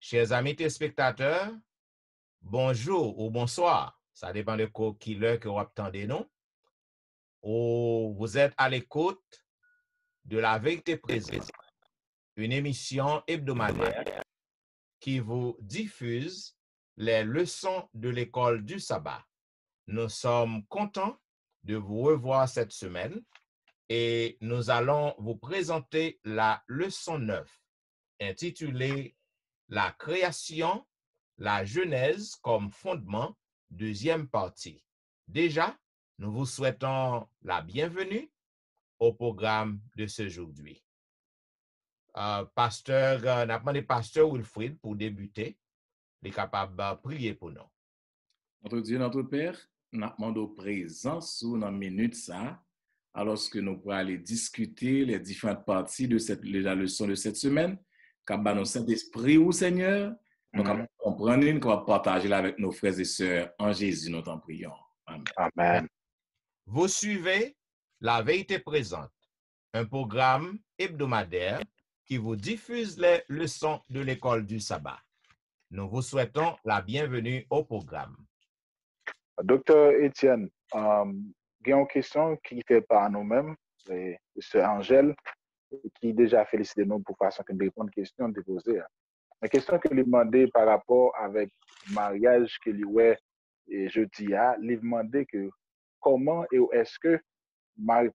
Chers amis téléspectateurs, bonjour ou bonsoir. Ça dépend de qui l'heure que vous attendez nous. Ou vous êtes à l'écoute de La Vérité Présente, une émission hebdomadaire qui vous diffuse les leçons de l'école du sabbat. Nous sommes contents de vous revoir cette semaine et nous allons vous présenter la leçon 9 intitulée La création, la Genèse comme fondement, deuxième partie. Déjà, nous vous souhaitons la bienvenue au programme de ce aujourd'hui. Pasteur, n'a demandé Pasteur Wilfrid pour débuter, il est capable de prier pour nous. Notre Dieu, notre Père, nous demandons présence sous une minute ça, alors que nous pourrons aller discuter les différentes parties de la leçon de cette semaine, car nos Saint-Esprit ou Seigneur, nous allons comprendre et nous allons partager avec nos frères et sœurs en Jésus, nous t'en prions. Amen. Amen. Vous suivez La Vérité Présente, un programme hebdomadaire qui vous diffuse les leçons de l'école du sabbat. Nous vous souhaitons la bienvenue au programme. Docteur Étienne, il y a une question qui fait par nous-mêmes, c'est Angèle, qui déjà félicité nous pour façon que nous répondre aux questions déposées. La question que lui demandait par rapport avec le mariage que lui ouais et jeudi lui demandait que comment et est-ce que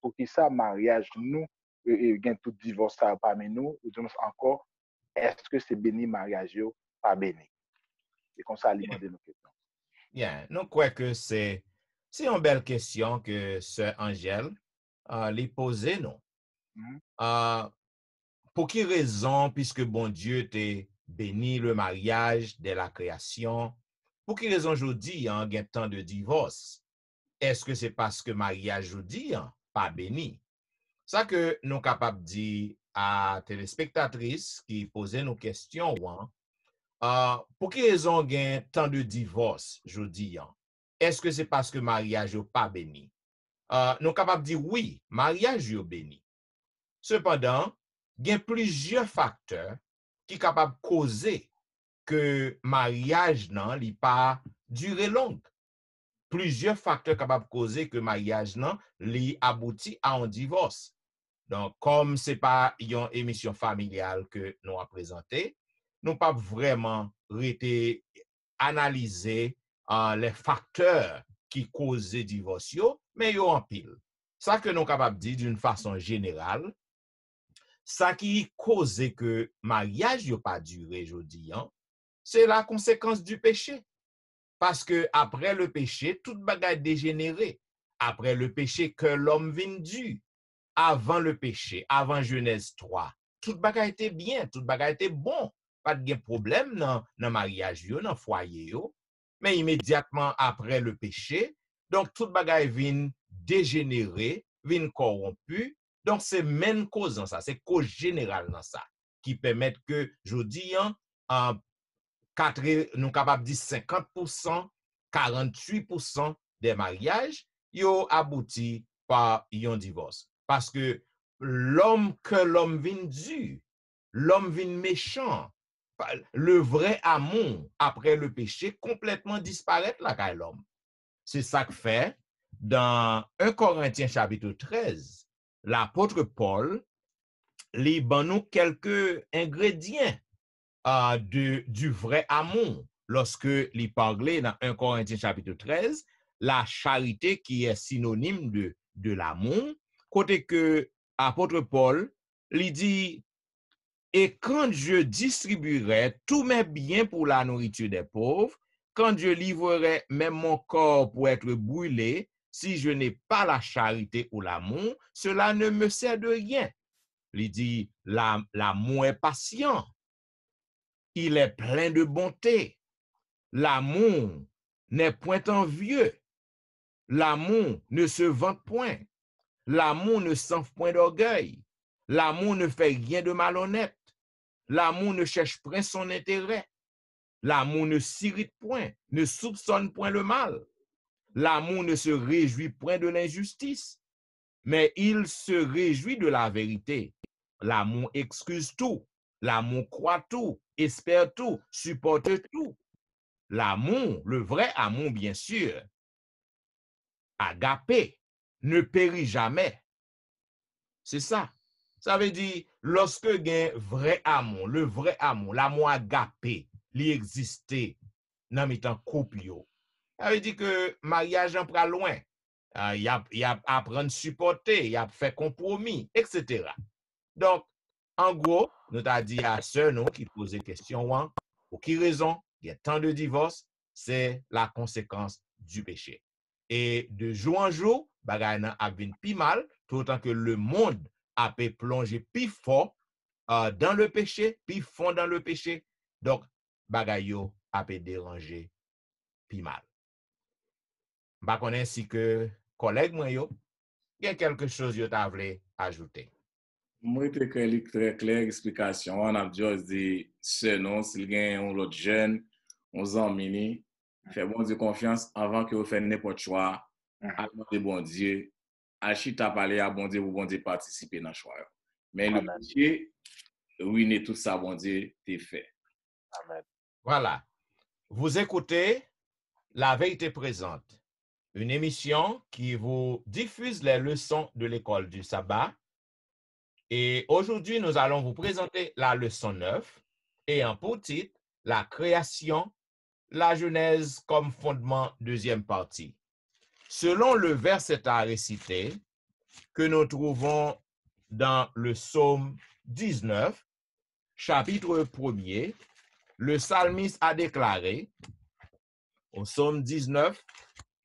pour qui ça mariage nous et gain tout divorce parmi nous ou disons encore est-ce que c'est béni mariage pas béni et comme ça lui demander nos questions. Bien, nous croyons que c'est une belle question que Sœur Angèle lui posait, non? Pour quelle raison, puisque bon Dieu t'a béni le mariage dès la création, pour quelle raison aujourd'hui, il y a un temps de divorce? Est-ce que c'est parce que mariage aujourd'hui, pas béni? Ça que nous sommes capables de dire à téléspectatrices qui posaient nos questions, pour quelle raison il y a tant de divorce aujourd'hui? Est-ce que c'est parce que mariage n'est pas béni? Nous sommes capables de dire oui, mariage est béni. Cependant, il y a plusieurs facteurs qui sont capables de causer que mariage n'est pas durée longue. Plusieurs facteurs capables de causer que mariage non li aboutit à un divorce. Donc, comme ce n'est pas une émission familiale que nous avons présentée, nous n'avons pas vraiment analysé les facteurs qui causent le divorce, mais il y a en pile. Ça que nous sommes capables de dire d'une façon générale, ça qui cause que mariage n'a pas duré aujourd'hui, c'est la conséquence du péché. Parce que après le péché, toute bagaille dégénérée. Après le péché, que l'homme vient dû. Avant le péché, avant Genèse 3, toute bagaille était bien, toute bagaille était bon. Pas de problème dans le mariage, dans le foyer. Mais immédiatement après le péché, donc toute bagaille vient dégénérer, vient corrompu. Donc c'est même cause dans ça, c'est cause générale dans ça, qui permet que, je dis, nous sommes capables de dire 50%, 48% des mariages, ils abouti par un divorce. Parce que l'homme vient dû, l'homme vient méchant, le vrai amour après le péché complètement disparaît là qu'à l'homme. C'est ça que fait dans 1 Corinthiens chapitre 13, l'apôtre Paul lui donne nous quelques ingrédients du vrai amour. Lorsque il parlait dans 1 Corinthiens chapitre 13, la charité qui est synonyme de l'amour, côté que apôtre Paul lui dit, et quand je distribuerai tous mes biens pour la nourriture des pauvres, quand je livrerai même mon corps pour être brûlé, si je n'ai pas la charité ou l'amour, cela ne me sert de rien. Il dit, l'amour est patient. Il est plein de bonté. L'amour n'est point envieux. L'amour ne se vante point. L'amour ne s'enfle point d'orgueil. L'amour ne fait rien de malhonnête. L'amour ne cherche point son intérêt. L'amour ne s'irrite point, ne soupçonne point le mal. L'amour ne se réjouit point de l'injustice, mais il se réjouit de la vérité. L'amour excuse tout. L'amour croit tout. espère tout, supporte tout. L'amour, le vrai amour, bien sûr, agapé, ne périt jamais. C'est ça. Ça veut dire, lorsque il y a un vrai amour, le vrai amour, l'amour agapé, il existe dans les couple. Ça veut dire que mariage en prend loin. Il y a apprendre à supporter, il y a fait compromis, etc. Donc, en gros, nous t'as dit à ceux nous qui posent question, pour qui raison il y a tant de divorces, c'est la conséquence du péché. Et de jour en jour, bagay nan a vin pi mal, tout autant que le monde a pu plonger pi fort dans le péché, pi fond dans le péché. Donc, bagay yo a pu déranger pi mal. Ba konen si que collègue moi yo, il y a quelque chose yo ta vle ajouter. Moi, très clair, explication. On a juste dit, ce non, s'il y a un autre jeune, on en mini, fait bon Dieu confiance avant que vous fassiez n'importe quoi, à demander bon Dieu, à chita parler à bon Dieu participer dans le choix. Mais le Amen. péché, ruiner tout ça, bon Dieu, t'es fait. Amen. Voilà. Vous écoutez La Vérité Présente, une émission qui vous diffuse les leçons de l'école du sabbat. Et aujourd'hui, nous allons vous présenter la leçon 9 ayant pour titre La création, la Genèse comme fondement, deuxième partie. Selon le verset à réciter que nous trouvons dans le psaume 19, chapitre 1er, le psalmiste a déclaré au psaume 19,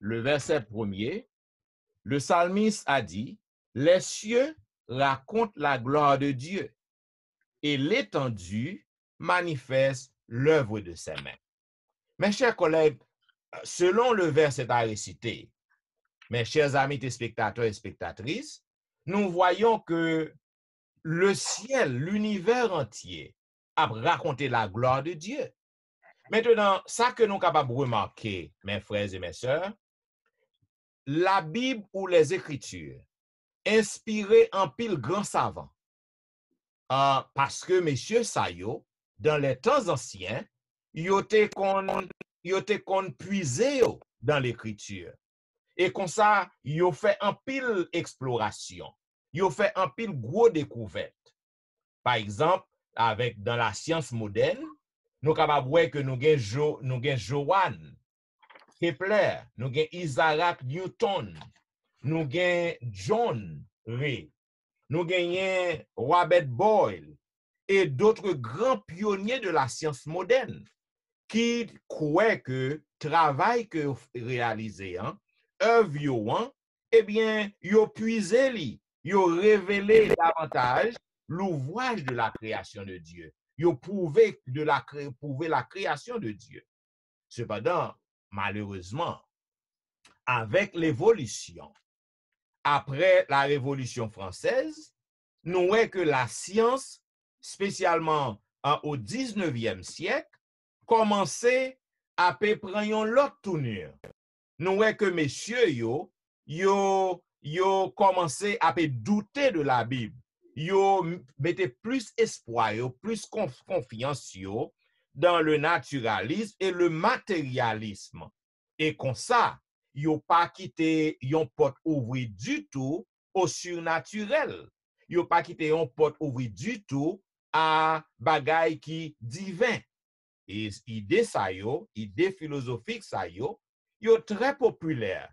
le verset 1er, le psalmiste a dit, « Les cieux racontent la gloire de Dieu et l'étendue manifeste l'œuvre de ses mains. » Mes chers collègues, selon le verset à réciter, mes chers amis téléspectateurs et spectatrices, nous voyons que le ciel, l'univers entier, a raconté la gloire de Dieu. Maintenant, ça que nous sommes capables de remarquer, mes frères et mes sœurs, la Bible ou les Écritures, inspirées en pile grand savant, parce que messieurs Sayo, dans les temps anciens, yo te kon puiser dans l'Écriture. Et comme ça, yo fait un pile exploration, yo fait un pile gros découverte. Par exemple, dans la science moderne, nous capable voir que nous gen Johann Kepler, nous gen Isaac Newton, nous gen John Ray, nous gen Robert Boyle et d'autres grands pionniers de la science moderne qui croient que travail que réalisé, œuvre yo, eh bien, yo puisé li, yo révélé davantage l'ouvrage de la création de Dieu. Yo prouvé la création de Dieu. Cependant, malheureusement, avec l'évolution, après la Révolution française, nous voyons que la science, spécialement au 19e siècle, commençait à prendre l'autre tournure. Nous voyons que messieurs yo commencé à douter de la Bible. Yo mettez plus espoir, plus confiance dans le naturalisme et le matérialisme. Et comme ça, yo pas quitté yon porte ouvri du tout au surnaturel. Yo pas quitté yon porte ouvri du tout à bagay qui divin. Et idée philosophique yo très populaire.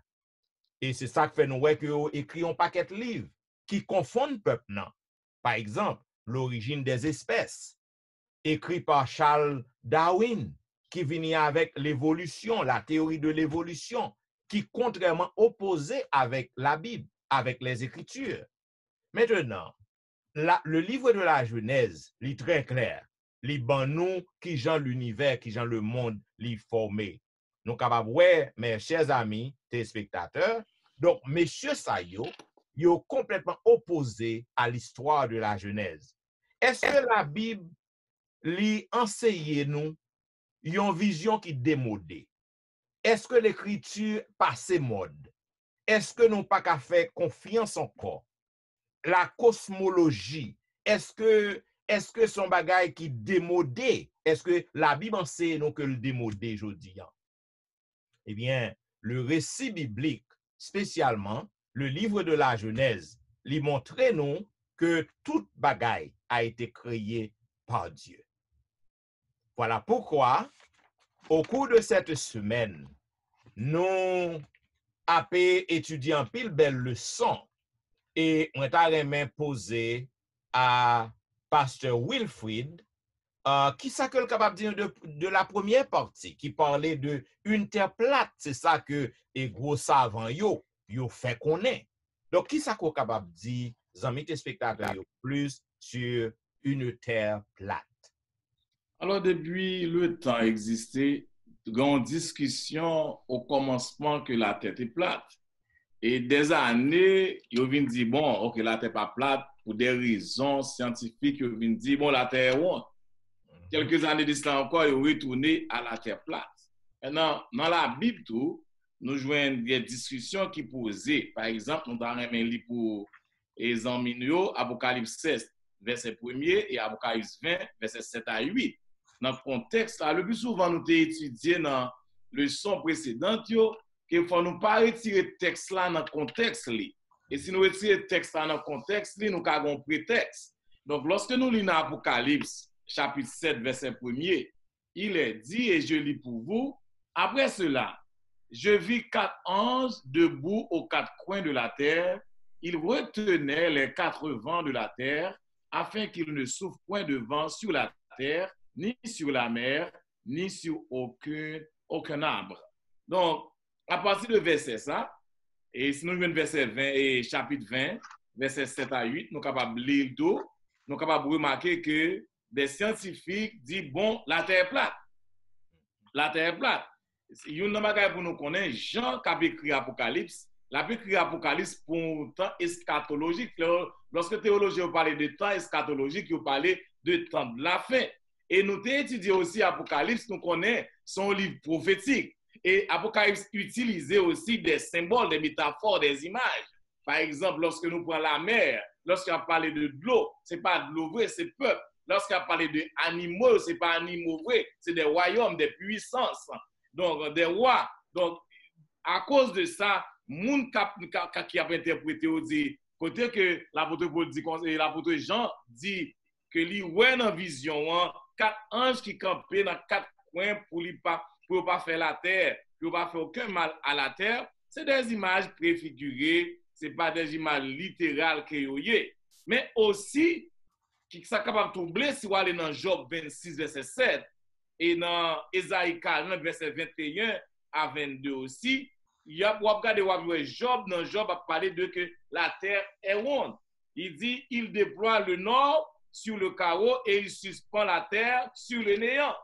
Et c'est ça que fait nous que yo écrit un paquet de livres qui confondent peuple nan. Par exemple, L'origine des espèces, écrit par Charles Darwin, qui venait avec l'évolution, la théorie de l'évolution, qui contrairement opposé avec la Bible, avec les Écritures. Maintenant, le livre de la Genèse, il est très clair. Il ban nous qui genre l'univers, qui genre le monde, il formé. Nous capables ouais, mes chers amis, téléspectateurs. Donc, messieurs Sayo, ils sont complètement opposés à l'histoire de la Genèse. Est-ce que la Bible lui enseigne nous une vision qui démodée? Est-ce que l'écriture passe mode? Est-ce que nous pas qu'à faire confiance encore? La cosmologie, est-ce que est-ce que son bagay qui démodé? Est-ce que la Bible enseigne non que le démodé aujourd'hui? Eh bien, le récit biblique, spécialement le livre de la Genèse, lui montrait non que toute bagaille a été créée par Dieu. Voilà pourquoi, au cours de cette semaine, nous avons étudié un pile belle leçon et on a posé à Pasteur Wilfrid qui ça que le capable de dire de la première partie qui parlait de une terre plate, c'est ça que les gros savants yo fait connaître. Donc qui ça qu'on capable dire amis téléspectateurs plus sur une terre plate. Alors depuis le temps existé, grande discussion au commencement que la terre est plate. Et des années, ils viennent dire bon, OK, la terre pas plate pour des raisons scientifiques, ils viennent dire bon, la terre est ronde. Quelques années de cela encore, ils ont retourné à la terre plate. Maintenant, dans la Bible, tout, nous jouons des discussions qui posaient. Par exemple, nous avons un livre pour les amis, Apocalypse 16, verset 1er, et Apocalypse 20, verset 7 à 8. Dans le contexte, là, le plus souvent, nous avons étudié dans le leçon précédente, qu'il ne faut nous pas retirer le texte là dans le contexte. Et si nous retirons le texte là dans le contexte, nous avons un prétexte. Donc, lorsque nous lisons Apocalypse, chapitre 7, verset 1er, il est dit, et je lis pour vous, après cela, je vis 4 anges debout aux 4 coins de la terre. Ils retenaient les 4 vents de la terre, afin qu'il ne souffle point de vent sur la terre, ni sur la mer, ni sur aucun arbre. Donc, à partir de verset ça, et si nous venons verset 20 et chapitre 20, verset 7 à 8, nous sommes capables de lire tout, nous sommes capables de remarquer que des scientifiques disent, bon, la terre est plate. La terre est plate. Il y a une chose pour nous connaître, Jean qui a écrit Apocalypse, il a écrit Apocalypse pour un temps eschatologique. Lorsque théologien parle de temps eschatologique, il parle de temps de la fin. Et nous étudions aussi Apocalypse, nous connaissons son livre prophétique. Et Apocalypse utilisait aussi des symboles, des métaphores, des images. Par exemple, lorsque nous prenons la mer, lorsqu'il a parlé de l'eau, ce n'est pas de l'eau vraie, c'est peuple. Lorsqu'il a parlé d'animaux, ce n'est pas animaux vrais, c'est des royaumes, des puissances, donc des rois. Donc, à cause de ça, moun qui a interprété dit, côté que l'apôtre Paul dit, l'apôtre Jean dit que lui, ouais, dans vision, 4 anges qui campaient dans 4 coins pour ne pas faire la terre, pour ne pas faire aucun mal à la terre. C'est des images préfigurées, ce n'est pas des images littérales créées. Mais aussi, qui sont capables de troubler si vous allez dans Job 26, verset 7, et dans Ésaïe 40, verset 21 à 22 aussi, il y a pour regarder Job, dans Job a parlé de que la terre est ronde. Il dit, il déploie le nord sur le carreau et il suspend la terre sur le néant.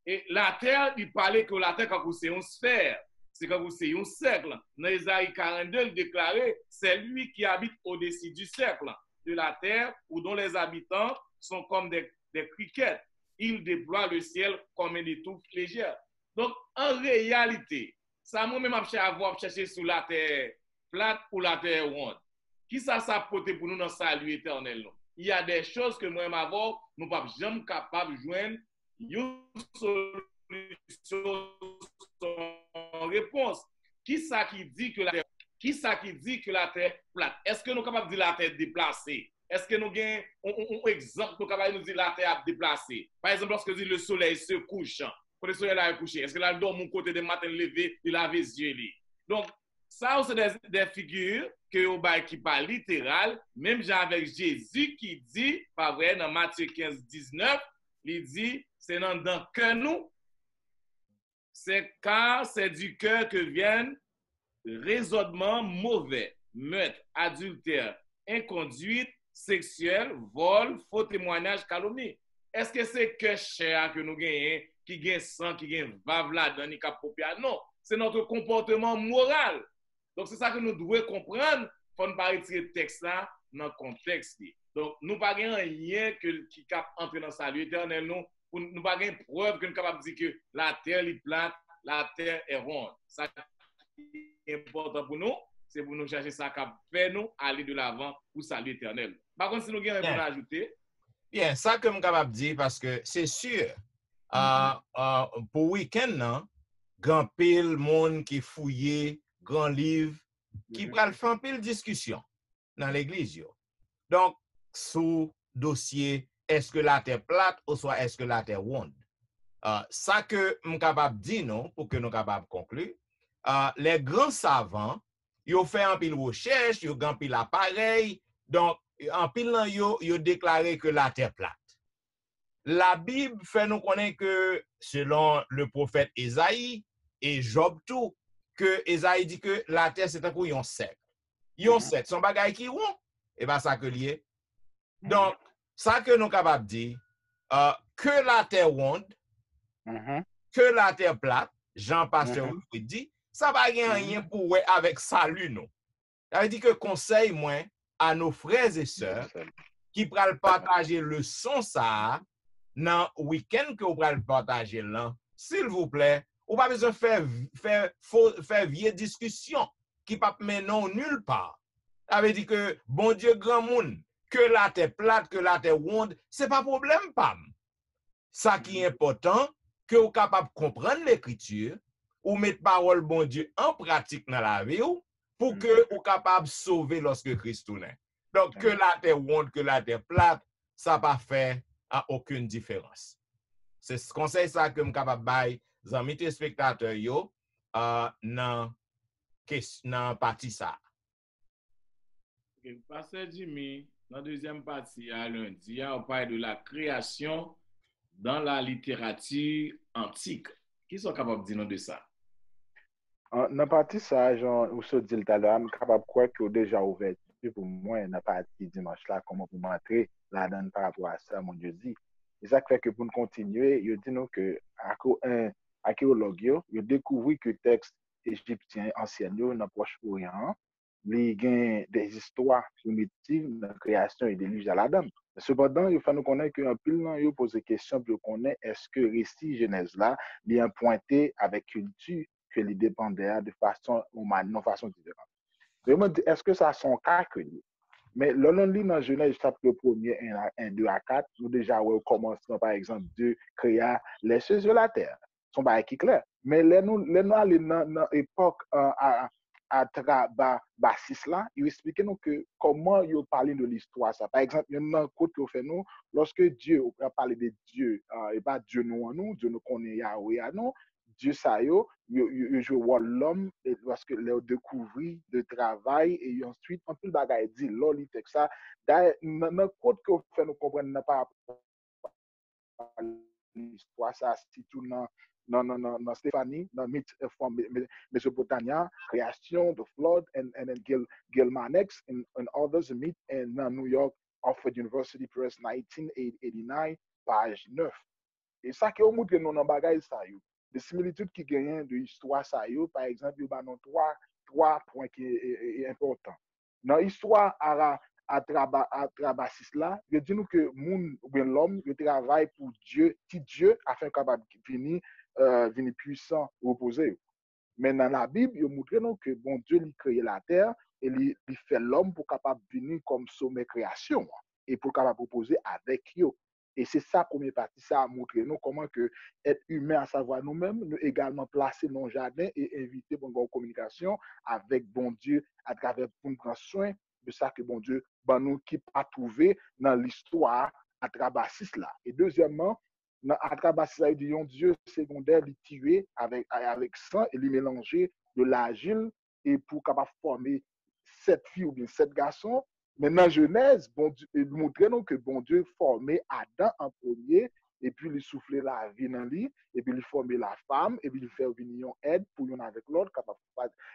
Et la terre, il parlait que la terre, quand c'est une sphère, c'est quand c'est un cercle. Dans Ésaïe 42, il déclarait, c'est lui qui habite au-dessus du cercle de la terre, où dont les habitants sont comme des criquets. Il déploie le ciel comme une étouffe légère. Donc, en réalité, ça moi-même avoir cherché sur la terre plate ou la terre ronde. Qui ça s'apporte pour nous dans le salut éternel? Il y a des choses que moi-même avoir, nous ne sommes jamais capables de joindre une solution sans réponse. Qui ça qui dit que la terre est plate? Est-ce que nous sommes capables de dire la terre déplacée? Est-ce que nous avons un exemple, nous sommes capables de dire la terre déplacée? Par exemple, lorsque le soleil se couche, quand le soleil est couché, est-ce que là, dans mon côté de matin levé, il a les yeux? Donc, ça, c'est des figures qui parlent littéral, même avec Jésus qui dit, pas vrai, dans Matthieu 15, 19, il dit, c'est dans le cœur nous, c'est car c'est du cœur que viennent raisonnements mauvais, meurtre, adultère, inconduite, sexuel, vol, faux témoignage, calomnie. Est-ce que c'est que cher que nous gagnons, qui gagne sang, qui gagne vave là-dedans, ni capopia? Non, c'est notre comportement moral. Donc, c'est ça que nous devons comprendre pour ne pas retirer le texte là dans le contexte. Donc, nous n'avons pas rien qui cap entrer dans le salut éternel. Nous n'avons pas de preuve que nous sommes capables de dire que la terre est plate, la terre est ronde. Ça est important pour nous. C'est pour nous chercher ça qui fait nous aller de l'avant pour salut éternel. Par contre, si nous avons rien à ajouter. Bien, ça que je suis capable de dire, parce que c'est sûr, pour week-end, non, grand pile monde qui fouillé, grand livre, qui pral faire un pile discussion dans l'église. Donc, sous dossier, est-ce que la terre plate ou soit est-ce que la terre ronde? Ça que je suis capable de dire, non, pour que nous capables de conclure, les grands savants, ils ont fait un pile recherche, ils ont un pile appareil, donc, en pile, ils ont déclaré que la terre plate. La Bible fait nous connaître que, selon le prophète Esaïe et Job tout, que Esaïe dit que la terre c'est un coup yon sec. Yon sec, son bagay qui rond, et bien ça que lié. Donc, ça que nous capables de dire, que la terre ronde, que la terre plate, Jean Pasteur dit, ça va rien pour ouais avec salut nous. Ça veut dire que conseil moi à nos frères et sœurs qui pral partager le son ça dans week-end que vous pral partager là, s'il vous plaît, ou pas besoin faire vieille discussion qui pas menon nulle part. Ça veut dire que bon Dieu grand monde, que la terre plate, que la terre ronde, c'est pas problème pas. Ça qui est important, que vous capable comprendre l'écriture, ou mettre parole bon Dieu en pratique dans la vie, pour que vous capable sauver lorsque Christ tourne. Donc, que la terre ronde, que la terre plate, ça pas fait aucune différence. C'est ce conseil ça que je suis capable de bailler aux amis téléspectateurs yo dans partie ça. Pasteur Jimmy, dans la deuxième partie, à lundi, on parle de la création dans la littérature antique. Qui sont capables de dire de ça? Dans la partie ça, genre, où se dit tout à l'heure, je suis capable de croire qu'il y a déjà ouvert pour moi, dans la partie dimanche là, comment pour m'entrer là-dedans par rapport à ça, mon Dieu dit. Et ça fait que pour nous continuer, il dit nous que archéologue, il a découvert que le texte égyptien ancien dans le Proche-Orient, il y a des histoires primitives de la création et des livres à la dame. Cependant, il faut nous connaître qu'un pile, il pose des questions pour connaître est-ce que le récit Genèse là, il est pointé avec culture que les dépendait de façon différente. Vraiment, est-ce que ça son cas que lui? Mais là, on lit dans Genèse chapitre 1er, 1, 2 à 4, nous déjà, au commencement, par exemple, Dieu créa les cieux sur la terre. Son bail qui est clair. Mais là, nous allons dans l'époque à Trabasis là, il explique nous que comment il parle de l'histoire ça. Par exemple, il y a un côté qu'on fait nous, lorsque Dieu, on peut parler de Dieu, et pas Dieu nous, Dieu nous connaît Yahweh à nous, Dieu ça yo joue l'homme parce que leur découvrir de travail et ensuite on peut bagaille dit loli texte ça dans code que fait nous comprendre n'a pas l'histoire ça c'est tout dans Stéphanie dans mythe from Mesopotamia création the flood and then Gilgamesh and others myth and New York Oxford University Press 1989 page 9 et ça qui montre que nous dans bagaille ça yo des similitudes qui gagnent de l'histoire ça yo par exemple il y a trois points qui est important dans l'histoire à Trabasis là je dis nous que moun ou bien l'homme il travaille pour Dieu qui Dieu afin capable venir puissant reposer mais dans la Bible il montre nous que bon Dieu il crée la terre et il fait l'homme pour capable venir comme sommet création et pour capable reposer avec eux. Et c'est ça, première partie, ça a montré nous comment que être humain, à savoir nous-mêmes, nous également placer dans le jardin et inviter pour une communication avec bon Dieu à travers pour nous prendre soin de ça que bon Dieu ben, nous qui pas trouvé dans l'histoire à Trabasis là. Et deuxièmement, à Trabasis là, il dit un Dieu secondaire, il tué avec sang et il mélanger de l'argile et pour capable former 7 filles ou bien 7 garçons. Maintenant, Genèse, bon Dieu, il montrait nous que bon Dieu formait Adam en premier, et puis il soufflait la vie dans lui, et puis il formait la femme, et puis il fait venir une aide pour l'un avec l'autre, capable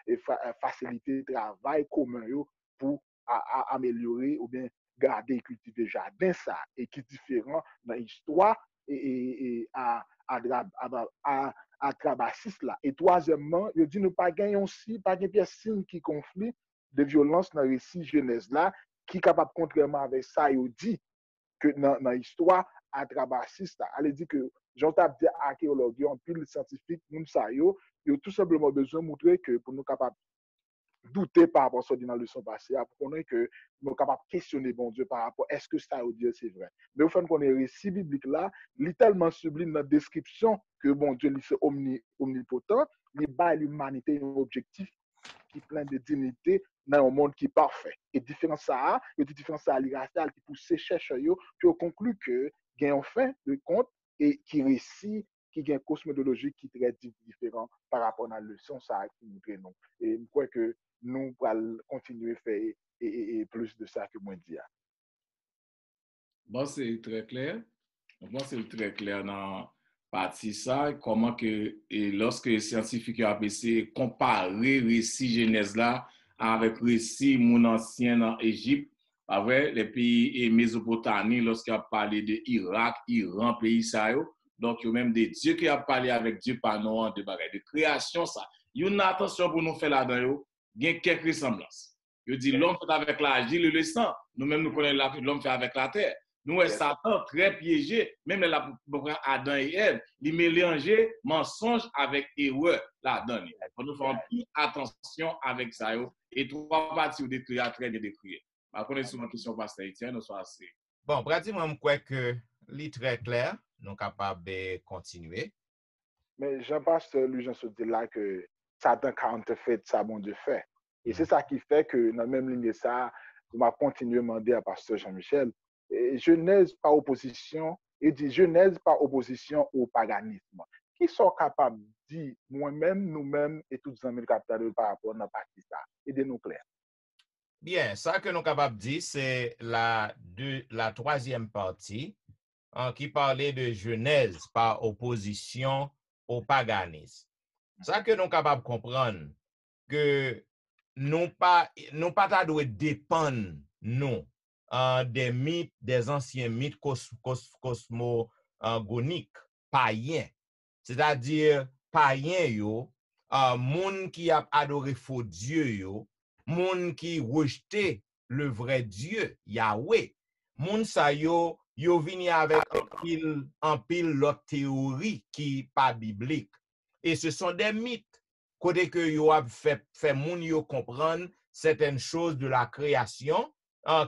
de faciliter le travail commun pour améliorer ou bien garder et cultiver le jardin, ça, et qui est différent dans l'histoire et à Trabasis là. Et troisièmement, il dit nous pas gagner aussi, pas gagner signe qui conflit de violence dans le récit Genèse là, qui est capable, contrairement avec ça, il dit que dans l'histoire, à Trabasis, elle dit que, j'en tape des archéologues, en pile scientifique, nous, ça, ils ont tout simplement besoin de montrer que pour nous capables douter par rapport à ce dans la leçon passée, pour qu'on ait que nous sommes capables de questionner bon Dieu par rapport à est-ce que ça veut dire c'est vrai. Mais au fait qu'on est récit biblique là, il est tellement sublime dans la description que bon Dieu est omnipotent, il bat à l'humanité un objectif qui est plein de dignité dans un monde qui est parfait. Et différence ça, il y a des différences raciales qui poussent ces chercheurs qui ont conclu que il y a un fin de compte et qui récit qui a une cosmologie qui est très différente par rapport à la leçon ça qui nous donne. Et je crois que nous allons continuer à faire et plus de ça que moi dis. Bon, c'est très clair. Bon, c'est très clair dans partie ça, comment que et lorsque les scientifiques ont essayé de comparer le récit Genèse là avec le récit mon ancien en Égypte, avec les pays et Mésopotamie, lorsqu'il a parlé de Irak, Iran, pays ça, donc il y a même des dieux qui a parlé avec Dieu par nom de bagages de création ça. Il y a une attention pour nous faire là-dedans, il y a quelques ressemblances. Je dis l'homme fait avec l'argile et le sang, nous-mêmes nous connaissons l'homme fait avec la terre. Nous, Satan très piégé, même Adam et Ève, il mélangeait mensonge avec erreur là-dedans. Il faut nous faire plus attention avec ça. Et trois parties de décrire très bien décrire. Je connais souvent une question, Pasteur Etienne, nous sommes assez. Bon, pratiquement, je crois que c'est très clair, nous sommes capables de continuer. Mais Jean-Pasteur, lui, je se dis là que Satan counterfeit ça, bon Dieu fait. Et c'est ça qui fait que dans la même ligne ça, je vais continuer à demander à Pasteur Jean-Michel. Genèse par opposition, et dit Genèse par opposition au paganisme. Qui sont capables de dire, moi-même, nous-mêmes, et tous les amis capitales par rapport à la partie ça? Aidez-nous clair. Bien, ça que nous sommes capables de dire, c'est la troisième partie qui parlait de Genèse par opposition au paganisme. Ça que nous sommes capables de comprendre, que nous pas doit dépendre, nous, des mythes, des anciens mythes cosmogoniques, païens. C'est-à-dire, païens, moun qui a adoré faux Dieu, moun qui rejeté le vrai Dieu, Yahweh. Moun sa yo vini avec un pile l'autre théorie qui pas biblique. Et ce sont des mythes. Côté que yo a fait moun yo comprendre certaines choses de la création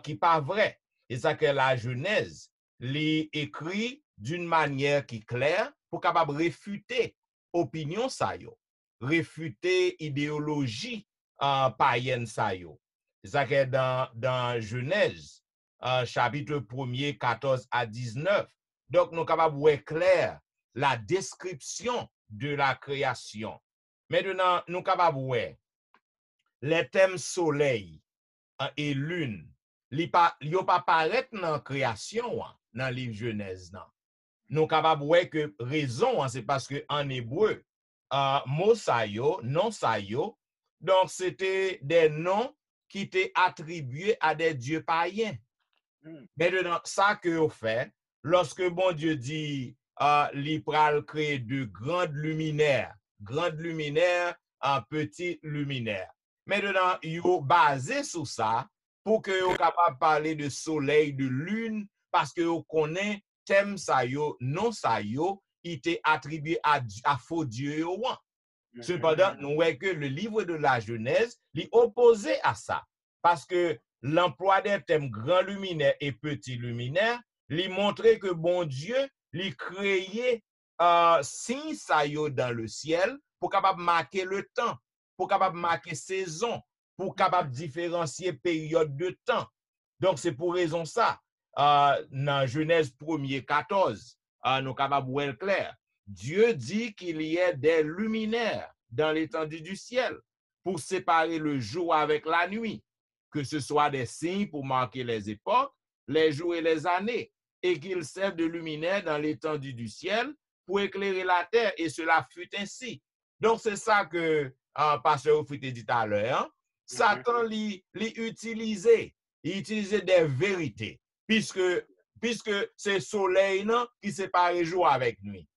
qui pas vrai. Et ça que la Genèse li écrit d'une manière qui claire pour capable réfuter opinion sa yo, réfuter idéologie païenne sa yo. C'est ça que dans Genèse chapitre 1er 14 à 19. Donc nous capable voir clair la description de la création. Maintenant, nous sommes capables de voir les thèmes soleil et lune, ils ne pas paraître dans la création, dans le livre Genèse. Nous sommes capables de voir que raison, c'est parce qu'en hébreu, mot sa yo, non sa yo, donc c'était des noms qui étaient attribués à des dieux païens. Maintenant, ça que vous faites, lorsque bon Dieu dit, l'Ipral crée de grandes luminaires, en petit luminaire. Maintenant, vous basé sur ça pour que vous capable de parler de soleil, de lune, parce que vous connaissez thème ça yo, non ça yo, il était attribué à faux Dieu. Cependant, nous voyons que le livre de la Genèse est opposé à ça, parce que l'emploi des thèmes grand luminaire et petit luminaire lui montrait que bon Dieu lui créait signe ça yo dans le ciel pour capable marquer le temps, pour capable marquer saison, pour capable différencier période de temps. Donc c'est pour raison ça dans Genèse 1er 14 nous capable voir clair. Dieu dit qu'il y a des luminaires dans l'étendue du ciel pour séparer le jour avec la nuit, que ce soit des signes pour marquer les époques, les jours et les années, et qu'ils servent de luminaires dans l'étendue du ciel pour éclairer la terre, et cela fut ainsi. Donc, c'est ça que Pasteur Oufite dit à l'heure. Satan utilisait des vérités, puisque c'est le soleil qui sépare jour avec nuit.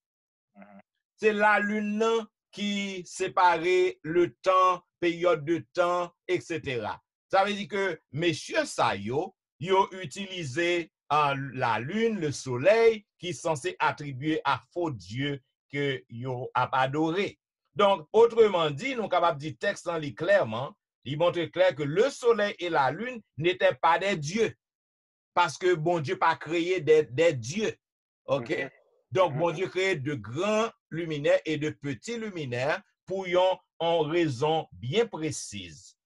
C'est la lune qui sépare le temps, période de temps, etc. Ça veut dire que messieurs Sayo, ils ont utilisé la lune, le soleil, qui est censé attribuer à faux Dieu que ils ont adoré. Donc, autrement dit, nous sommes capables de dire texte en lit clairement, Il montre clair que le soleil et la lune n'étaient pas des dieux. Parce que bon Dieu pas créé des dieux. OK? Donc, bon Dieu créé de grands luminaires et de petits luminaires pour en raison bien précise.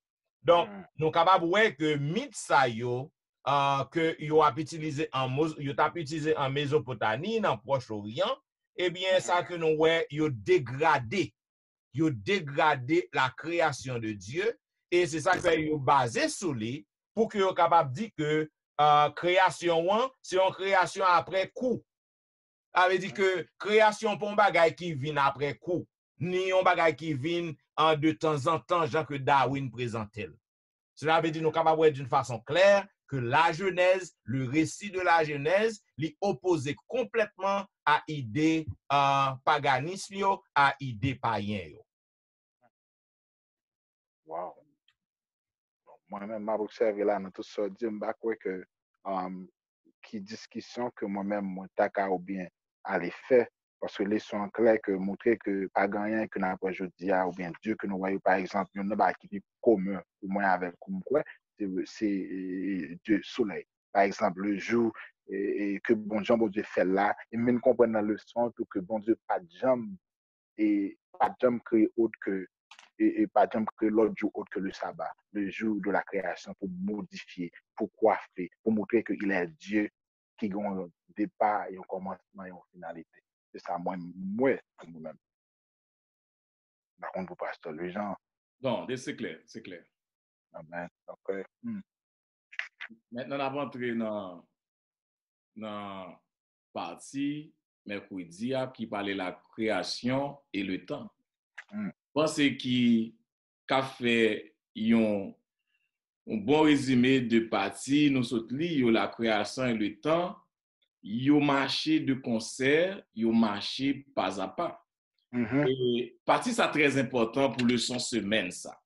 Donc, nous sommes capables de voir que mythe ça que yo a utilisé en Mésopotamie, dans le Proche-Orient, eh bien, ça que nous voyons, yo dégradé la création de Dieu, et c'est ça que fait yo basé sur lui pour que yo capable de dire que création, c'est une création après coup. Ça veut dire que création pour un bagage qui vient après coup, ni un bagage qui vient de temps en temps, genre que Darwin présentait. Cela veut dire que nous sommes capables de voir d'une façon claire que la Genèse, le récit de la Genèse, est opposé complètement à l'idée paganisme, à l'idée païen. Wow. Moi-même, j'ai observé là dans tout ça, je me que qui discussion que moi-même, mon taka ou bien à l'effet, parce que les sont clairs que montrer que pas gagné que n'a pas jeudi ou bien Dieu que nous voyons par exemple, il y a pas qui est commun au moins avec comme quoi, c'est Dieu soleil. Par exemple, le jour et que bon Dieu fait là, et même comprendre dans le sens que bon Dieu pas de jambe et pas de jambe créé autre que et pas de que l'autre jour autre que le sabbat, le jour de la création, pour modifier, pour coiffer, pour montrer qu'il est Dieu qui a un départ et un commencement et une finalité. C'est ça, moi, pour moi-même. Par contre, pour pasteur les gens. Non, c'est clair, c'est clair. Amen. Okay. Maintenant, on va entrer dans la partie mercredi qui parlait de la création et le temps. Parce qui a fait un bon résumé de partie, nous sommes la création et le temps, ils ont marché de concert, ils ont marché pas à pas. Et partie ça très important pour le son semaine ça.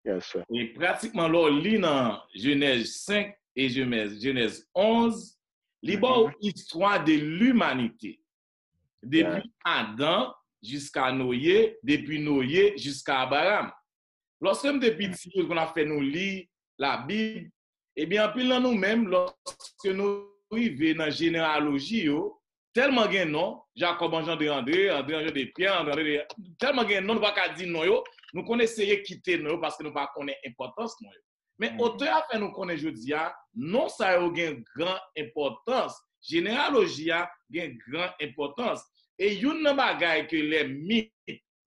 Yes, sir. Et pratiquement là, lit dans Genèse 5 et Genèse 11, l'histoire de l'humanité. Depuis Adam jusqu'à Noé, depuis Noé jusqu'à Abraham. Lorsque depuis petit, on a fait nous lire la Bible, eh bien, puis là nous-mêmes, lorsque nous arrivons dans la généalogie, tellement de noms, Jacob engendre André, André engendre Pierre, tellement de noms, nous ne pouvons pas dire non, nous connaissons quitter nous parce que nous ne connaissons pas l'importance. Mais auteur a fait nous connaître aujourd'hui, non, ça a une grande importance. Généalogie a une grande importance. Et une bagaille que les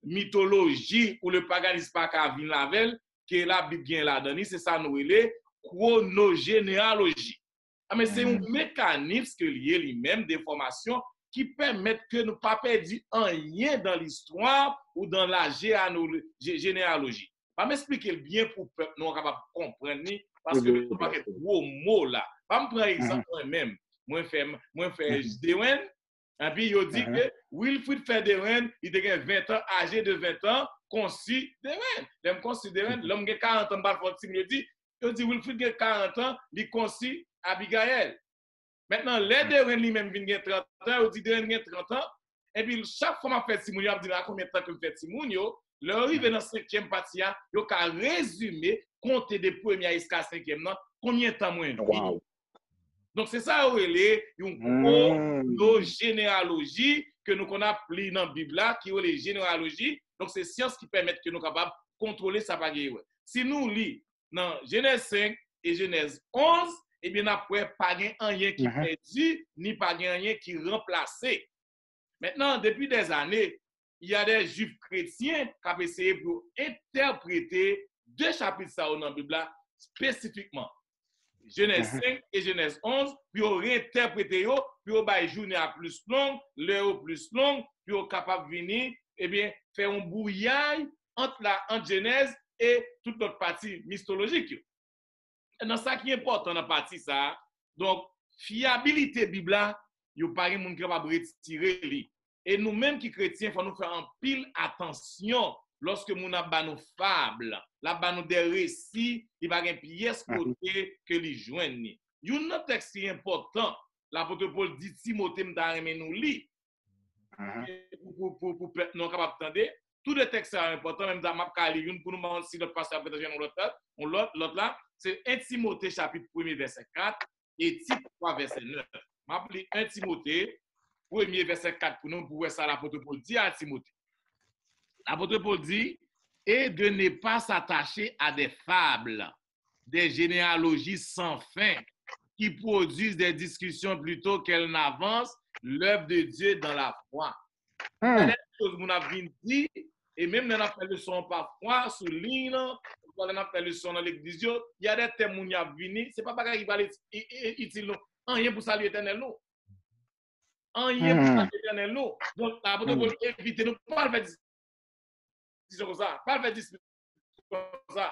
mythologie ou le paganisme pas qu'à venir la veille, que la Bible vient là-dedans, c'est ça nous les chronogénéalogie. Mais c'est un mécanisme que lié lui-même des formations qui permettent que nous pas perdre rien dans l'histoire ou dans la généalogie. Pas m'expliquer bien pour que nous capable comprendre parce que nous pas de gros mots là. Pas me prendre exemple moi-même. Moi faire Dewen. Et puis, il dit que Wilfrid Federer, il a 20 ans, âgé de 20 ans, considéré. L'homme considéré, l'homme qui a 40 ans, il dit Wilfrid a 40 ans, il considère Abigail. Maintenant, les Deren lui-même viennent 30 ans, il dit Deren a 30 ans, et puis chaque fois que je fais Simon, il dit combien de temps que je fais Simon, le arrivé dans la 5e partie, il a résumé, compter des premiers jusqu'à la 5e, combien de temps moins. Wow. Donc, c'est ça où il est une généalogie que nous appelons dans la Bible, qui est les généalogies. Donc, c'est science qui permet que nous sommes capables de contrôler ça. Si nous lisons dans Genèse 5 et Genèse 11, eh bien, après, pas rien qui est perdu, ni pas rien qui est remplacé. Maintenant, depuis des années, il y a des juifs chrétiens qui ont essayé de interpréter 2 chapitres dans la Bible spécifiquement. Genèse 5 et Genèse 11, puis on réinterprété, puis on va journée à plus longue, l'heure plus longue, puis on est capable de venir, eh bien, faire un brouillage entre Genèse et toute notre partie mythologique. Et dans ça qui est important dans la partie ça, donc, fiabilité Bible, il n'y a pas de monde qui va retirer. Et nous-mêmes qui chrétiens, il faut nous faire en pile attention. Lorsque nous avons nos fables, nous des récits, il va y avoir une pièce côté que les joignent. Il y a un texte important, l'apôtre Paul dit Timothée nous lit. Pour nous capables d'entendre, tous les textes sont importants, même dans ma cali, une pour nous demander si notre pasteur peut-être l'autre là, c'est 1 Timothée chapitre 1 verset 4 et Tite 3 verset 9. M'appelez 1 Timothée 1 verset 4 pour nous voir ça l'apôtre Paul dit à Timothée. L'apôtre Paul dit et de ne pas s'attacher à des fables, des généalogies sans fin qui produisent des discussions plutôt qu'elles n'avancent l'œuvre de Dieu dans la foi. Il y a des choses qu'on a dit, et même dans la leçon parfois, sur ligne, quand on a fait leçon dans l'église, il y a des thèmes où il y a venu, c'est pas parce qu'il va être utile, rien pour saluer l'éternel, non. Rien pour saluer l'éternel, non. Donc, l'apôtre Paul évite, nous pas le faire discussion comme ça, pas le faire discussion comme ça.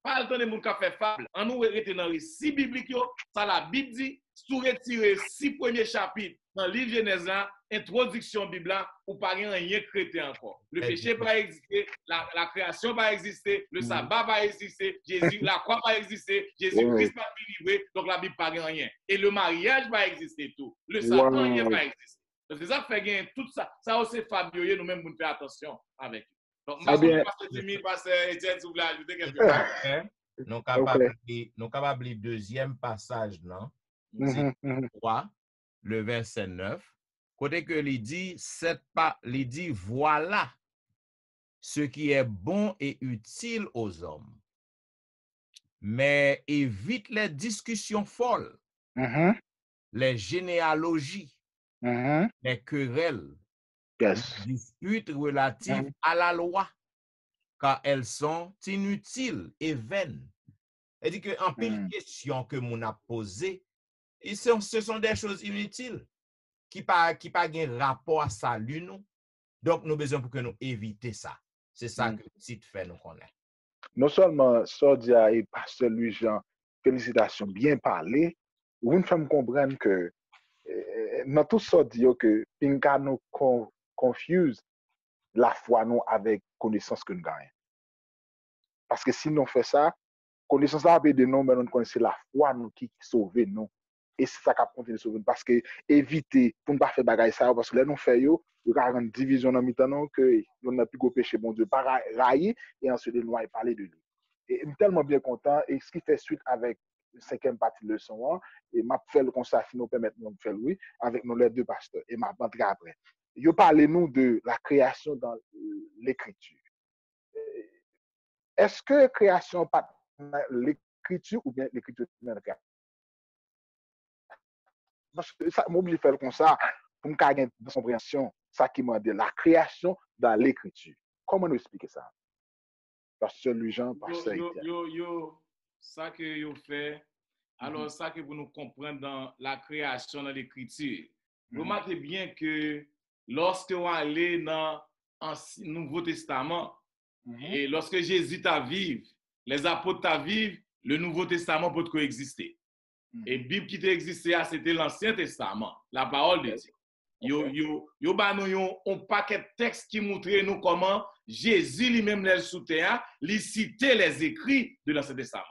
Pas le temps de moun ka fait fable. En nous rete dans les 6 bibliques, ça la Bible dit, sous retirer 6 premiers chapitres dans le livre Genèse, introduction Bible, ou pas rien chrétien encore. Le péché va exister, la création va exister, le sabbat va exister, Jésus, la croix va exister, Jésus-Christ va livrer, donc la Bible pas rien. Et le mariage va exister tout. Le Satan rien va exister. Donc c'est ça qui fait gagner tout ça. Ça aussi Fabio, nous-mêmes, nous faire attention avec. Donc, je vais passer 10 000 passer Etienne, si vous voulez ajouter quelque chose. Nous capables de deuxième passage, non? C'est 3, le verset 9. Côté que il dit, voilà ce qui est bon et utile aux hommes. Mais évite les discussions folles, les généalogies, les querelles, les disputes relatives à la loi, car elles sont inutiles et vaines. C'est-à-dire qu'en pile question que mon a posées, ce sont des choses inutiles qui pas un rapport à salut nous. Donc nous besoin pour que nous éviter ça. C'est ça que le titre fait nous connaître. Non seulement Sordia et Pasteur Louis-Jean, félicitations, bien parlé, vous nous faites comprendre que dans tout ça dit que Pinka nous confuse la foi nous avec connaissance que nous gagnons. Parce que si nous faisons ça, connaissance là de nous, mais nous connaissons la foi nous qui sauve nous. Et c'est ça qui a continué de sauver nous. Parce que éviter pour ne pas faire bagaille ça, parce que là nous faisons, il y a une division dans le temps que nous n'a plus de péché, bon Dieu, pas railler et ensuite nous allons parler de lui. Et je suis tellement bien content. Et ce qui fait suite avec la 5e partie de leçon, et m'a fait le constat si nous permettons de faire oui, avec nos les 2 pasteurs. Et m'a rentrer après. Vous parlez nous de la création dans l'écriture. Est-ce que création par l'écriture ou bien l'écriture dans la création? Parce que ça m'oblige de faire comme ça pour me gagner de compréhension. Ça qui m'a dit la création dans l'écriture. Comment nous expliquer ça? Parce que Louis-Jean, parce que ça que vous fait, alors ça que vous nous comprenez dans la création dans l'écriture. Remarquez bien que lorsque vous allez dans le Nouveau Testament, et lorsque Jésus t'a vive, les apôtres t'a vive, le Nouveau Testament peut coexister. Et la Bible qui t'a existé, c'était l'Ancien Testament, la parole de Dieu. Yo ba nou un paquet de textes qui montraient nous comment Jésus lui-même les sous terre, il citait les écrits de l'Ancien Testament.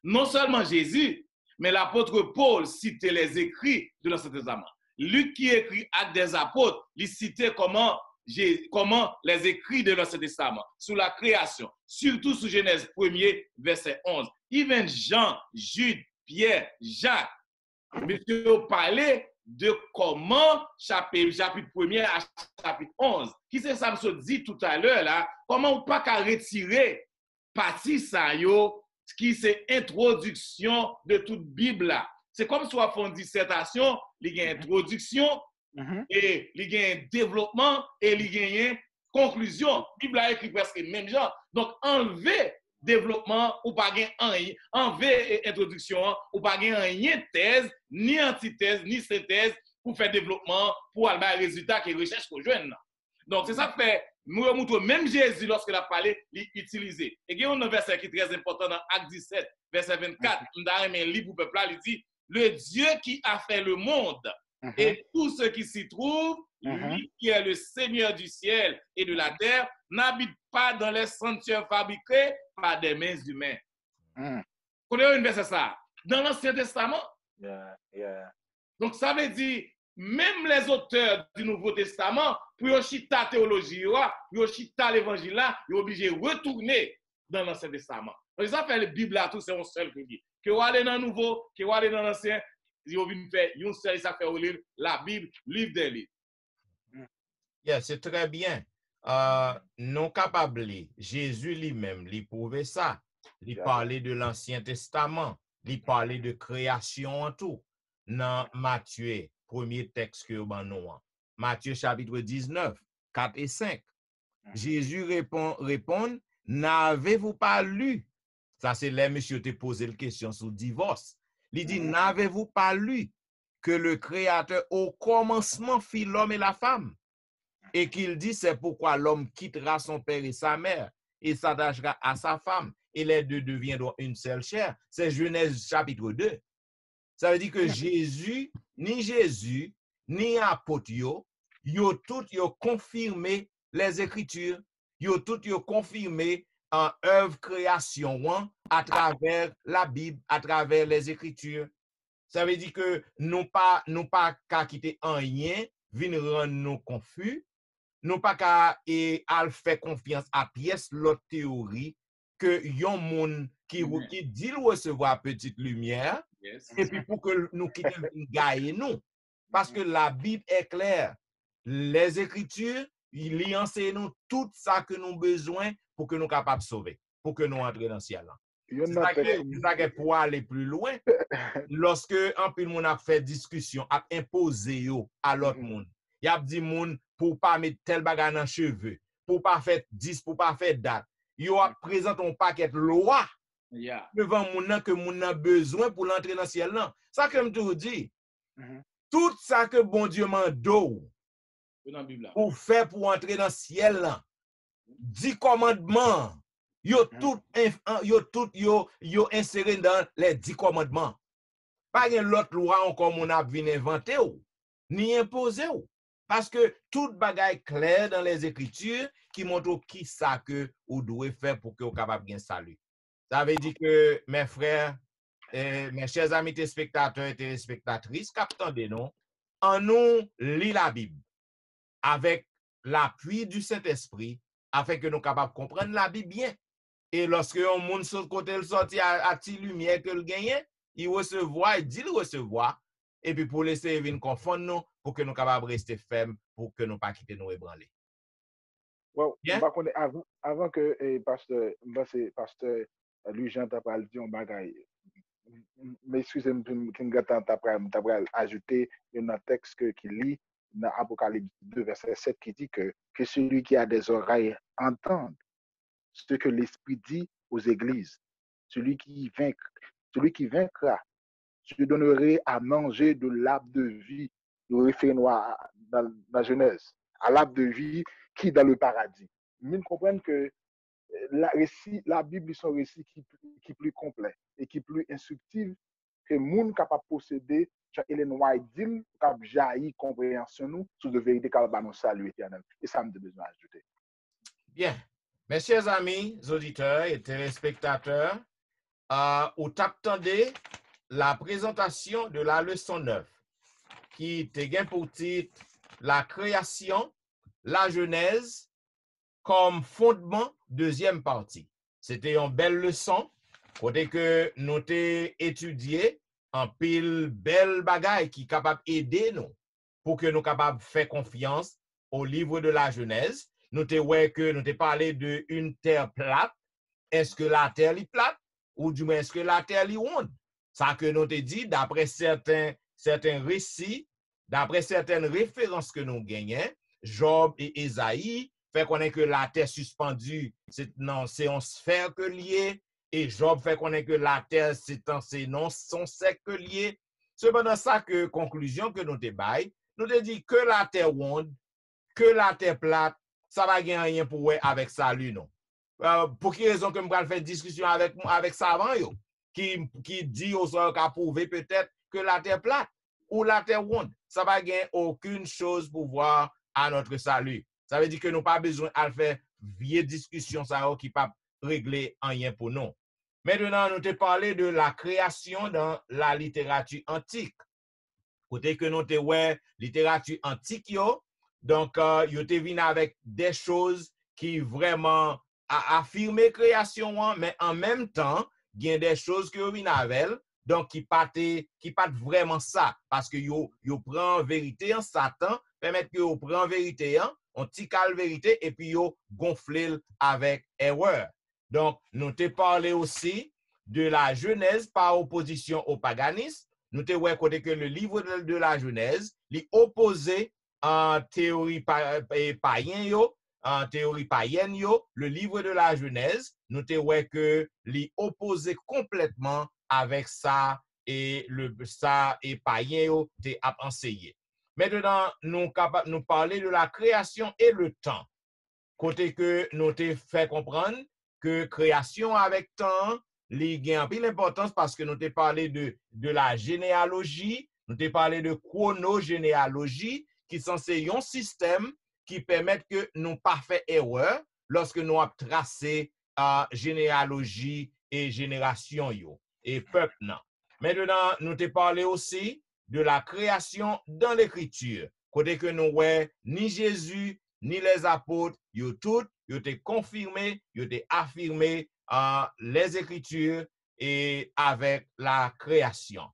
Non seulement Jésus, mais l'apôtre Paul citait les écrits de l'Ancien Testament. Luc qui écrit Actes des apôtres, il citait comment les écrits de l'Ancien Testament, sur la création, surtout sous Genèse 1er, verset 11. Even Jean, Jude, Pierre, Jacques, monsieur parlait de comment, chapitre 1er à chapitre 11, qui c'est ça me dit tout à l'heure là, comment on pas qu'à retirer partie ça yo, qui c'est introduction de toute Bible là. C'est comme si on fait une dissertation, il y a une introduction, et il y a un développement, et il y a une conclusion. La Bible a écrit presque le même genre. Donc, enlever développement ou pas enlever introduction ou pas rien thèse, ni antithèse, ni synthèse pour faire développement, pour avoir un résultat qui recherche qu'on joue. Donc, c'est ça que fait, même Jésus, lorsqu'il a parlé, il utilisé. Et il y a un verset qui est très important dans Acte 17, verset 24, un livre pour le peuple, il dit, le Dieu qui a fait le monde et tout ce qui s'y trouve, lui qui est le Seigneur du ciel et de la terre, n'habite pas dans les sanctuaires fabriqués par des mains humaines. Connaissez-vous une verset ça? Dans l'Ancien Testament. Donc ça veut dire, même les auteurs du Nouveau Testament, pour yon chita théologie, pour yon chita l'évangile là, ils sont obligés de retourner dans l'Ancien Testament. Donc, ça fait la Bible là, tout c'est un seul qui dit. Que vous allez dans le Nouveau, que vous allez dans l'Ancien, ils ont faire une seule, ça fait lire la Bible, livre des livres. Yeah, c'est très bien. Non capable, Jésus lui-même, il prouvait ça. Il parlait de l'Ancien Testament, il parlait de création en tout. Dans Matthieu, premier texte que nous avons. Matthieu chapitre 19, 4 et 5. Jésus répond, n'avez-vous pas lu? Ça, c'est là, monsieur, te posé la question sur le divorce. Il dit, n'avez-vous pas lu que le Créateur au commencement fit l'homme et la femme? Et qu'il dit, c'est pourquoi l'homme quittera son père et sa mère et s'attachera à sa femme et les deux deviendront une seule chair. C'est Genèse chapitre 2. Ça veut dire que Jésus, ni apôtre, yo tout confirmé les Écritures, yo tout confirmé en œuvre création à travers la Bible, à travers les Écritures. Ça veut dire que nous pas qu'à quitter un rien, vin rendre nous confus, nous pas qu'à faire confiance à pièce l'autre théorie que yon moun qui dit recevoir petite lumière. Yes. Et puis pour que nous quittions gagne nous. Parce que la Bible est claire. Les Écritures, il y enseigne nous tout ça que nous avons besoin pour que nous soyons capables de sauver, pour que nous entrions dans le ciel. C'est ça que pour aller plus loin, lorsque un peu de monde a fait discussion, a imposé à l'autre monde, il a dit monde pour pas mettre tel bagage dans les cheveux, pour pas faire 10, pour pas faire date. Il a présenté un paquet de lois. Yeah. Devant moun que moun a besoin pour l'entrer dans le ciel là. Ça que je dis. Tout ça que bon Dieu m'a donné pour faire pour entrer dans le ciel là. 10 commandements. Yo inséré dans les 10 commandements. Pas une autre loi encore mon a vinn inventer ni imposer parce que tout bagaille clair dans les Écritures qui montre qui ça que vous devez faire pour que vous capable bien salut. Ça veut dire que mes frères, mes chers amis téléspectateurs et téléspectatrices, captez nous, en nous lit la Bible avec l'appui du Saint-Esprit afin que nous capables de comprendre la Bible bien. Et lorsque on monde sur côté le sorti à ti lumière que le gagne, il recevoir, il dit le recevoir et puis pour laisser venir confondre nous pour que nous capables de rester fermes pour que nous pas quitter nous ébranler. Well, avant que pasteur Louis-Jean t'a parlé de un bagage, mais excusez-moi, t'as ajouté un texte qui lit dans Apocalypse 2, verset 7, qui dit que celui qui a des oreilles entende ce que l'Esprit dit aux églises. Celui qui vaincra, je donnerai à manger de l'arbre de vie, le référent dans la Genèse, à l'arbre de vie qui est dans le paradis. Nous comprenons que la Bible est un récit qui est plus complet et qui est plus instructif que moun capable de posséder Jean-Hélène White dit capable jaillir compréhension nous sur de vérité capable nous salut éternel. Et ça me donne besoin d'ajouter. Bien. Mes chers amis, auditeurs et téléspectateurs, vous attendez la présentation de la leçon 9 qui te pour titre la création, la Genèse comme fondement, deuxième partie. C'était une belle leçon, côté que nous t'ai étudié en pile belle bagaille qui est capable d'aider nous pour que nous capables de faire confiance au livre de la Genèse. Nous t'ai parlé d'une terre plate. Est-ce que la terre est plate ou du moins est-ce que la terre est ronde? Ça que nous t'ai dit d'après certains récits, d'après certaines références que nous gagnons, Job et Ésaïe fait connaître que la terre suspendue, c'est en sphère que lié, et Job fait connaître que la terre, c'est non son sec que lié. Cependant, ça que conclusion que nous te bail, nous te dit que la terre ronde, que la terre plate, ça va gagner rien pour avec salut, non. Pour quelle raison que je vais faire discussion avec savant yo, qui dit aux autres qu'à prouver peut-être que la terre plate ou la terre ronde, ça va gagner aucune chose pour voir à notre salut. Ça veut dire que nous pas besoin de faire vieille discussion ça qui pas régler rien pour nous. Maintenant, nous te parlé de la création dans la littérature antique. Côté que nous te ouais littérature antique yo, donc yo te vinn avec des choses qui vraiment affirmer création mais en même temps, il y a des choses que yo vinn avec donc qui pas vraiment ça parce que yo prend vérité en Satan, permettre que yo prend vérité on tical vérité et puis yo gonfler avec erreur. Donc nous te parlé aussi de la Genèse par opposition au paganisme. Nous te ouais côté que le livre de la Genèse, li opposé en théorie païen yo, en théorie païenne yo, le livre de la Genèse, nous te ouais que li opposé complètement avec ça et ça et païen yo te a enseigné. Maintenant, nous parler de la création et le temps. Côté que nous te fait comprendre que création avec temps li gen pile l'importance parce que nous te parlé de la généalogie, nous te parlé de chronogénéalogie qui censé un système qui permet que nous pas fait erreur lorsque nous avons tracé généalogie et génération yo et peuple nan. Maintenant, nous te parlé aussi de la création dans l'écriture. Côté que nous ouais ni Jésus ni les apôtres, yo tout, yo te confirmé, yo te affirmé les Écritures et avec la création.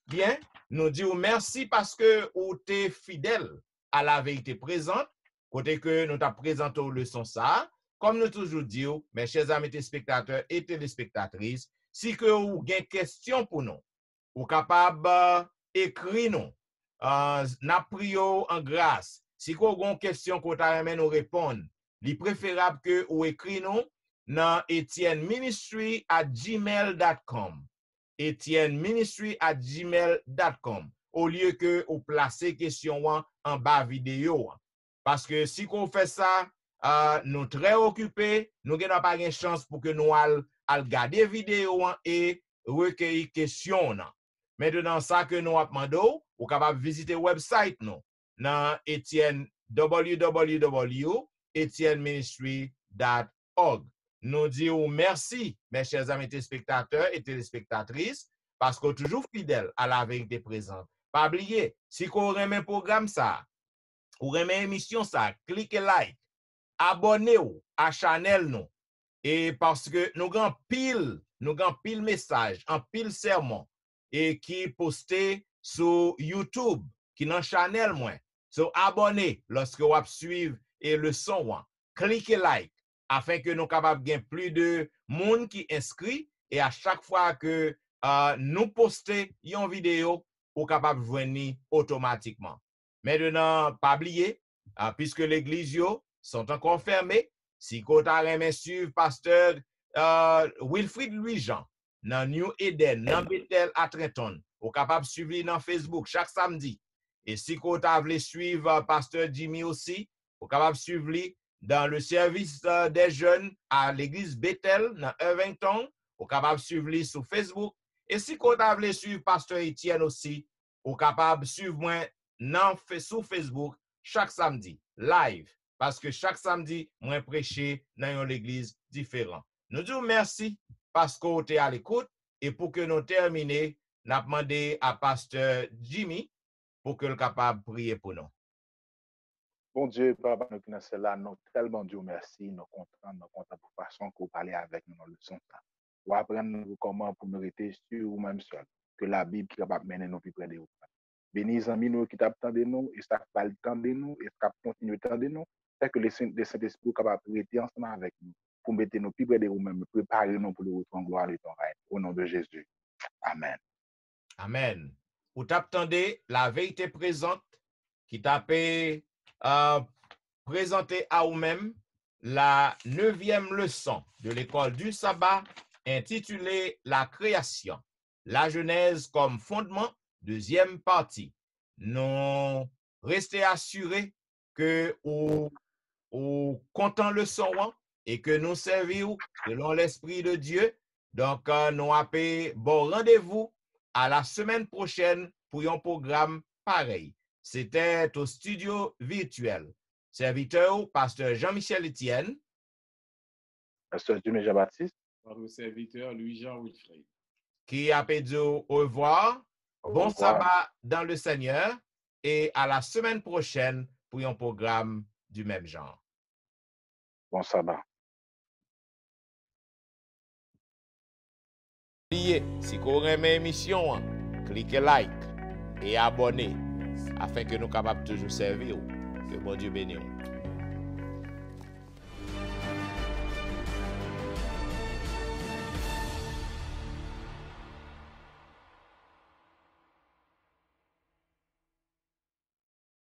Bien, nous disons merci parce que vous êtes fidèle à la vérité présente, côté que nous t'avons présenté aux leçons ça. Comme nous toujours disons, mes chers amis téléspectateurs et téléspectatrices, si que vous avez des questions pour nous, vous êtes capable d'écrire nous, n'a prio en grâce. Si vous avez une question que vous avez nous répondre, il est préférable que vous écrivez nous dans etienneministry@gmail.com. etienneministry@gmail.com au lieu que vous placez question en bas vidéo. Parce que si vous faites ça, nous très occupés, nous n'avons pas de chance pour que nous allons regarder vidéo et recueillir questions. Maintenant, ça que nous avons demandé, vous êtes capable de visiter le website nous dans www.etienneministry.org. Nous disons merci, mes chers amis téléspectateurs et téléspectatrices, parce que toujours fidèles à la vérité présente. Pas oublier, si vous aimez un programme ça, ou aimez une émission ça, cliquez like, abonnez-vous à la chaîne nous. Et parce que nous avons pile message, en pile sermon, et qui posté sur YouTube, qui dans channel moins. So abonnez lorsque vous suivez et le son. Cliquez like afin que nous capables de plus de monde qui inscrit et à chaque fois que nous postons une vidéo, vous capable de venir automatiquement. Maintenant, pas oublier, puisque l'église sont encore fermées, si vous avez suivre pasteur Wilfrid Louis-Jean dans New Eden, dans Bethel à Trenton, vous capable de suivre dans Facebook chaque samedi. Et si vous voulez suivre pasteur Jimmy aussi, vous capable de suivre dans le service des jeunes à l'église Bethel dans Irvington, vous capable de suivre sur Facebook. Et si vous voulez suivre pasteur Etienne aussi, vous capable de suivre moi sur Facebook chaque samedi live. Parce que chaque samedi, moi prêcher dans une église différente. Nous disons merci parce que vous êtes à l'écoute et pour que nous terminions, nous avons demandé à pasteur Jimmy pour que le capable de prier pour nous. Bon Dieu, Papa, nous qui sommes là, nous tellement Dieu merci, nous contents pour la façon que vous parlez avec nous dans le son. Vous apprenez comment pour nous rester sur vous-même seul, que la Bible qui est capable de mener nous plus près de vous. Bénis les amis qui t'attendent de nous, et ça va le temps de nous, et ça continue le temps de nous, c'est que le Saint-Esprit est capable de rester ensemble avec nous, pour mettre nous plus près de vous-même, préparer nous pour le retour en gloire de ton règne. Au nom de Jésus. Amen. Amen. Vous t'attendez la vérité présente qui t'a présenté à vous-même la 9e leçon de l'école du sabbat intitulée La création, la Genèse comme fondement, 2e partie. Nous restez assurés que vous comptons le son et que nous servons selon l'Esprit de Dieu. Donc, nous avons bon rendez-vous à la semaine prochaine pour un programme pareil. C'était au studio virtuel. Serviteur, pasteur Jean-Michel Etienne. Pasteur Jimmy Jean-Baptiste. Votre serviteur Louis-Jean Wilfrid. Qui a dit au revoir Bon revoir. sabbat dans le Seigneur et à la semaine prochaine pour un programme du même genre. Bon sabbat. Si vous aimez l'émission, cliquez like et abonnez afin que nous capables toujours servir. Que bon Dieu bénisse.